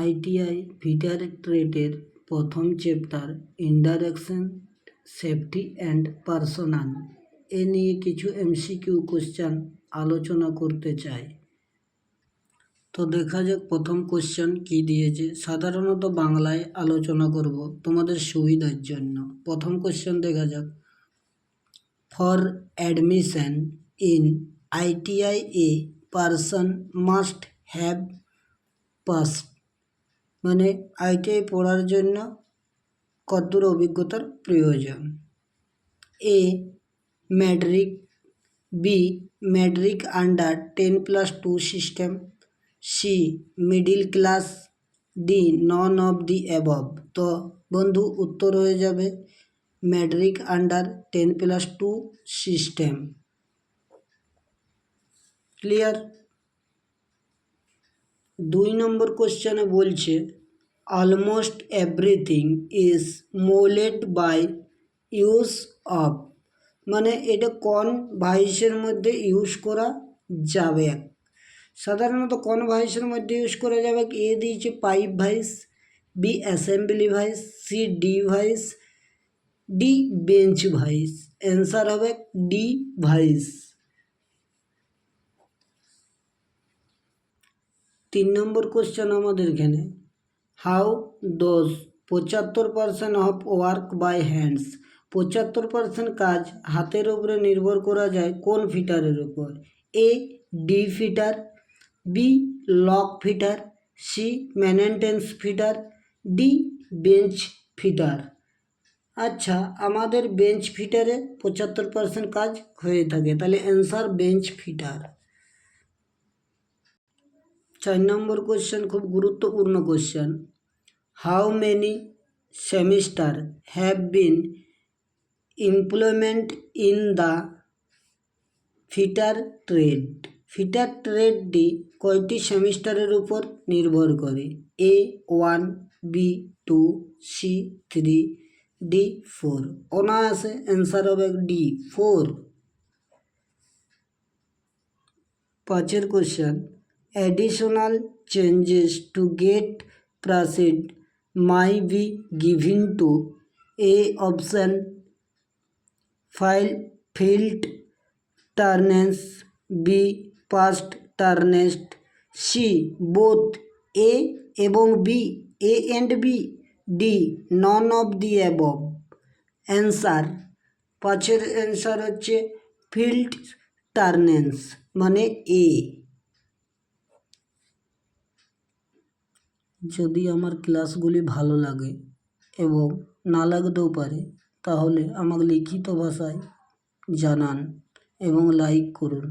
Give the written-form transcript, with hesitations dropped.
ITI fitter ট্রেডের প্রথম chapter introduction safety and personal এ নিয়ে কিছু এমসিকিউ কোশ্চেন আলোচনা করতে চাই। তো দেখা যাক প্রথম কোশ্চেন কি দিয়েছে। সাধারণত বাংলায় আলোচনা করব তোমাদের সুবিধার জন্য। প্রথম কোশ্চেন দেখা যাক, for admission in ITI a person must have passed, মানে আইটিআই পড়ার জন্য কতদূর অভিজ্ঞতার প্রয়োজন। A matric, B matric under 10+2 system, C middle class, D none of the above. তো বন্ধু উত্তর হয়ে যাবে ম্যাট্রিক আন্ডার 10+2 সিস্টেম। ক্লিয়ার? 2 নম্বর কোশ্চেনে বলছে almost everything is moulded by use of, মানে এটা কোন ভাইসের মধ্যে ইউজ করা যাবে। সাধারণত কোন ভাইসের মধ্যে ইউজ করা যাবে? এ দিয়েছে pipe vice, B assembly vice, C D vice, D bench vice. Answer হবে ডি ভাইস। 3 নম্বর কোশ্চেন আমাদের এখানে, how does 75% of work by hands, 75% কাজ হাতের উপরে নির্ভর করা যায় কোন ফিটারের উপর? A die fitter, B lock fitter, C maintenance fitter, D bench fitter. আচ্ছা, আমাদের বেঞ্চ ফিটারে 75% কাজ হয়ে থাকে, তাহলে অ্যান্সার বেঞ্চ ফিটার। 4 নম্বর কোশ্চেন খুব গুরুত্বপূর্ণ question, how many semester have been employment in the fitter trade, fitter ট্রেডটি কয়টি সেমিস্টারের উপর নির্ভর করে? A 1, B 2, C 3, D 4। অনায়াসে অ্যান্সার হবে D 4। 5 question, additional changes to get proceed might be given to A option field turners, B past turners, C both A এবং B, A and B, D none of the above। Answer 5 answer হচ্ছে field টার্নেন্স, মানে এ। যদি আমার ক্লাসগুলি ভালো লাগে এবং না লাগতেও পারে, তাহলে আমাকে লিখিত ভাষায় জানান এবং লাইক করুন।